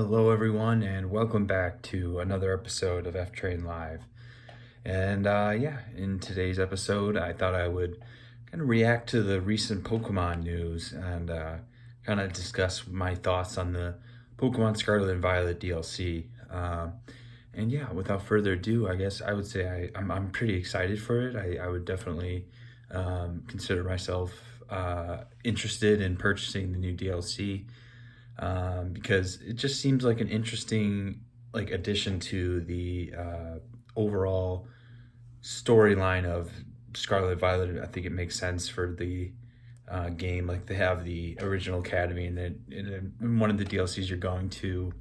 Hello, everyone, and welcome back to another episode of Ftrain Live. And in today's episode, I thought I would kind of react to the recent Pokemon news and kind of discuss my thoughts on the Pokemon Scarlet and Violet DLC. Without further ado, I guess I would say I'm pretty excited for it. I would definitely consider myself interested in purchasing the new DLC because it just seems like an interesting addition to the overall storyline of Scarlet Violet. I think it makes sense for the game. Like they have the original Academy, and then in one of the DLCs you're going to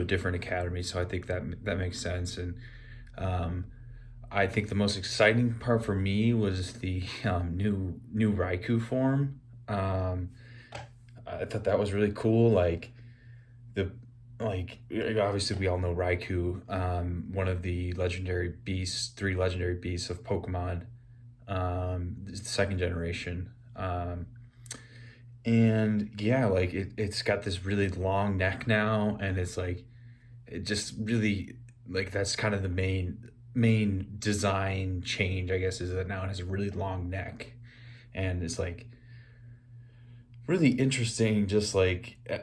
a different academy. So I think that makes sense. And I think the most exciting part for me was the new Raikou form. I thought that was really cool. The obviously we all know Raikou, one of the three legendary beasts of Pokemon, the second generation. And yeah, it's got this really long neck now, and it just really that's kind of the main design change, I guess, is that now it has a really long neck, and it's really interesting. Just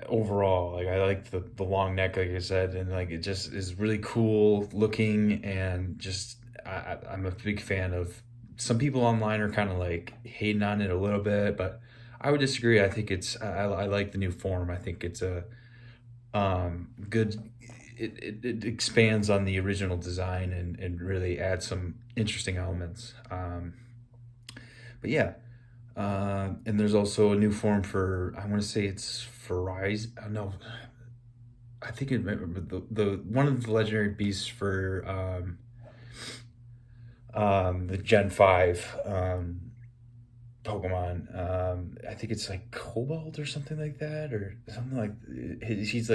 overall, I like the long neck, like I said, and it just is really cool looking. And just I'm a big fan of. Some people online are kind of hating on it a little bit, but I would disagree. I think I like the new form. I think it's a good. It expands on the original design and really adds some interesting elements. But yeah, and there's also a new form for, I want to say it's Verizon. No, I think the one of the legendary beasts for the Gen 5 Pokemon. I think it's Cobalt or something like that, or something he's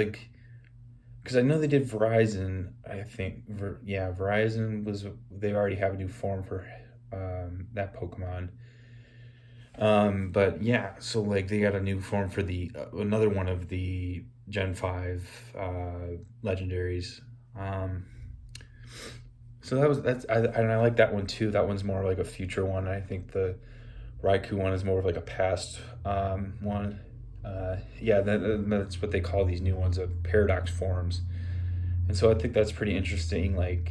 because I know they did Verizon. I think Verizon was, they already have a new form for that Pokemon. But yeah, so they got a new form for the another one of the Gen 5 legendaries. So and I like that one too. That one's more like a future one. I think the Raikou one is more of a past one. That's what they call these new ones, of paradox forms. And so I think that's pretty interesting. I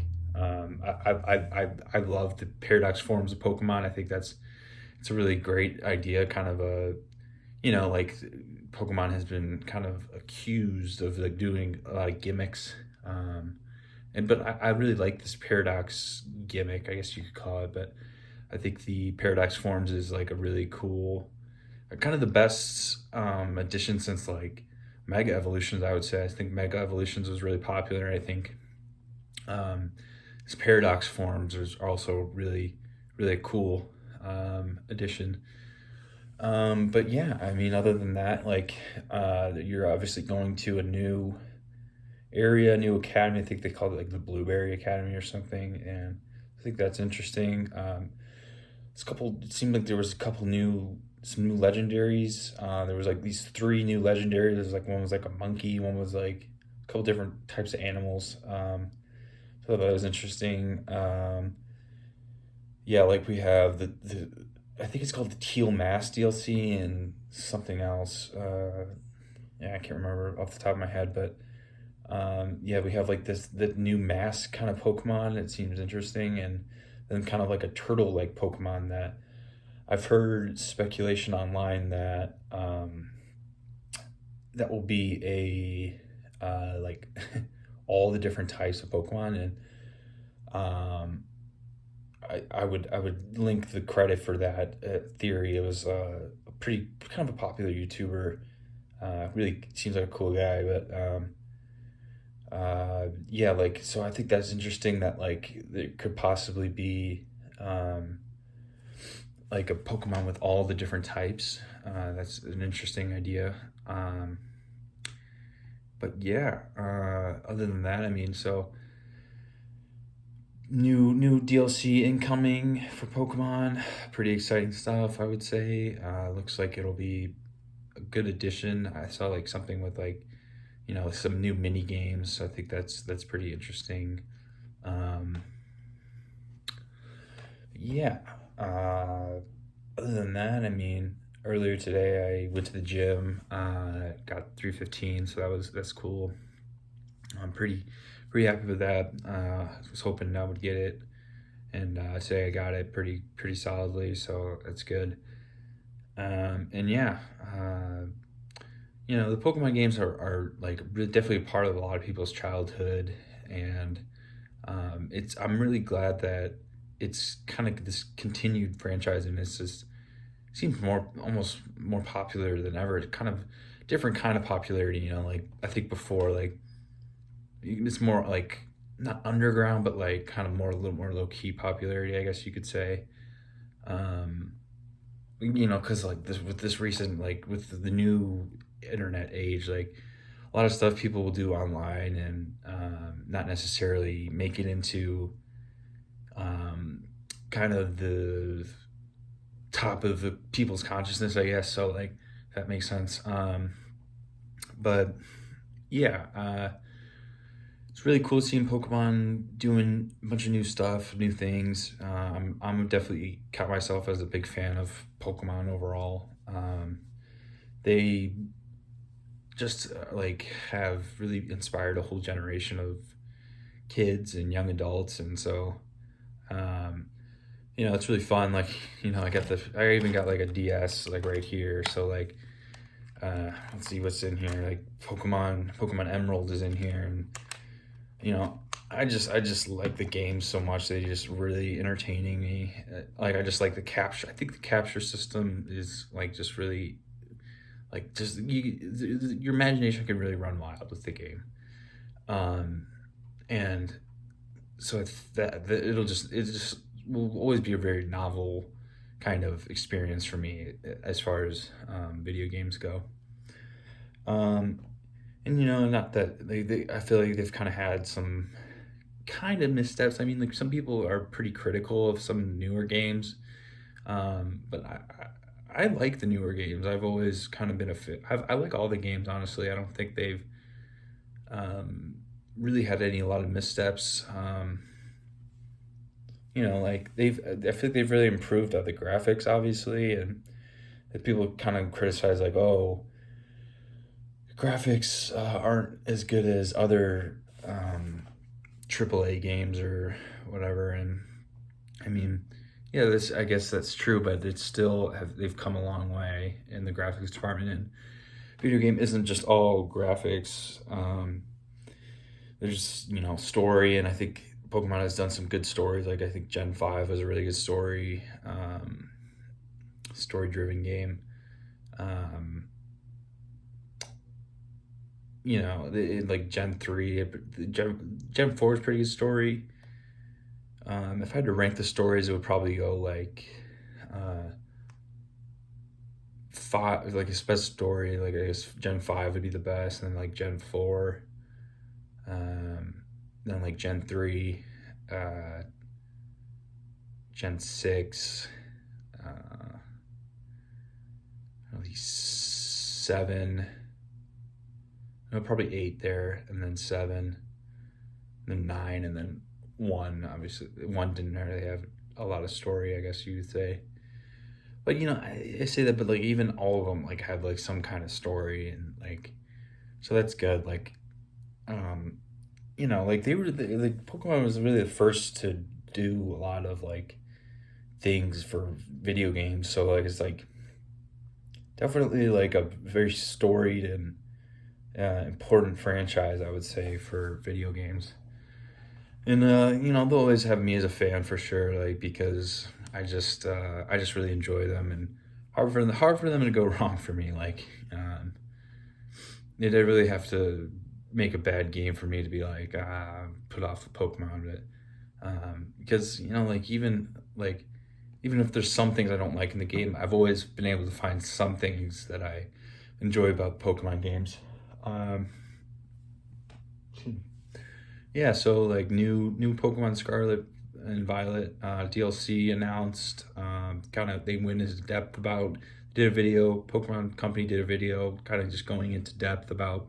love the paradox forms of Pokemon. I think it's a really great idea. Kind of Pokemon has been kind of accused of doing a lot of gimmicks. But I really like this paradox gimmick, I guess you could call it. But I think the paradox forms is a really cool, kind of the best addition since Mega Evolutions. I would say I think Mega Evolutions was really popular. I think this paradox forms is also really cool addition. But yeah, I mean, other than that, you're obviously going to a new area, new academy. I think they called it the Blueberry Academy or something, and I think that's interesting. It seemed like there was some new legendaries. There was these three new legendaries. There was one was a monkey, one was a couple different types of animals. So that was interesting. We have the I think it's called the Teal Mask DLC and something else. I can't remember off the top of my head, but we have the new mask kind of Pokemon. It seems interesting, and then kind of a turtle Pokemon that I've heard speculation online that that will be all the different types of Pokemon. And I would link the credit for that theory. It was a pretty kind of a popular YouTuber. Really seems like a cool guy, but so I think that's interesting that there could possibly be a Pokemon with all the different types. That's an interesting idea. Other than that, I mean, so new DLC incoming for Pokemon. Pretty exciting stuff, I would say. Looks like it'll be good addition. I saw like something with like, some new mini games. So I think that's pretty interesting. Um, yeah. Other than that, I mean, earlier today I went to the gym. Got 315, so that's cool. I'm pretty happy with that. I was hoping I would get it, and today I got it pretty solidly, so that's good. And yeah, the Pokemon games are like definitely a part of a lot of people's childhood, and it's I'm really glad that it's kind of this continued franchise, and it's just seems almost more popular than ever. It's kind of different kind of popularity, like I think before, like it's more like not underground, but like kind of more a little more low key popularity, I guess you could say. Um, because like this with this recent like with the new internet age, like a lot of stuff people will do online and not necessarily make it into um, kind of the top of the people's consciousness, I guess. So like that makes sense. But yeah, it's really cool seeing Pokemon doing a bunch of new stuff, new things. I'm definitely count myself as a big fan of Pokemon overall. They just like have really inspired a whole generation of kids and young adults, and so um, it's really fun. Like I even got like a DS like right here. So like let's see what's in here. Like Pokemon Emerald is in here, and you know I just like the game so much. They just really entertaining me. Like I just like the capture. I think the capture system is like just really like just your imagination can really run wild with the game. Um, and so it's that it just will always be a very novel kind of experience for me as far as video games go. Um, and not that I feel like they've kind of had some kind of missteps. I mean, like some people are pretty critical of some newer games, but I like the newer games. I've always kind of been a fit. I like all the games, honestly. I don't think they've really had a lot of missteps. Like I feel like they've really improved on the graphics, obviously, and that people kind of criticize, like, oh, graphics aren't as good as other AAA games or whatever. And I mean, yeah, this I guess that's true, but it's still they've come a long way in the graphics department. And video game isn't just all graphics. There's story, and I think Pokemon has done some good stories. Like I think Gen 5 was a really good story driven game. Um, like Gen 3, Gen 4 is pretty good story. If I had to rank the stories, it would probably go like five, like a best story. Like I guess Gen 5 would be the best, and then like Gen 4, then like Gen 3, uh, Gen 6, at least 7, no, probably 8 there, and then 7, and then 9, and then 1. Obviously, 1 didn't really have a lot of story, I guess you could say. But I say that, but like even all of them like have like some kind of story, and like so that's good. Like um, like like Pokemon was really the first to do a lot of like things for video games. So like it's like definitely like a very storied and important franchise, I would say, for video games. And they'll always have me as a fan for sure, like because I just really enjoy them, and hard for them to go wrong for me. Like they really have to make a bad game for me to be like put off the Pokemon. But because like even if there's some things I don't like in the game, I've always been able to find some things that I enjoy about Pokemon games. Um, yeah, so like new Pokemon Scarlet and Violet DLC announced. Kind of they went into depth about did a video, Pokemon Company did a video kind of just going into depth about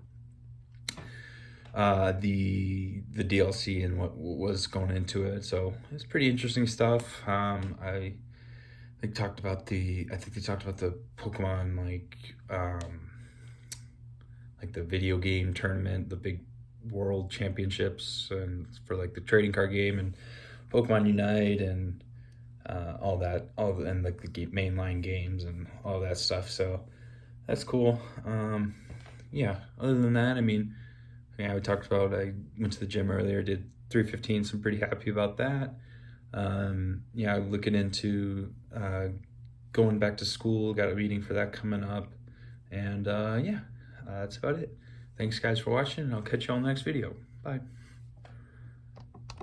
the DLC and what was going into it. So it's pretty interesting stuff. They talked about I think they talked about the Pokemon like the video game tournament, the big world championships, and for like the trading card game and Pokemon Unite and all that, and like the mainline games and all that stuff. So that's cool. Yeah. Other than that, I mean, yeah, we talked about. I went to the gym earlier, did 315. So I'm pretty happy about that. Yeah, looking into going back to school. Got a meeting for that coming up, and yeah, that's about it. Thanks, guys, for watching, and I'll catch you all in the next video. Bye.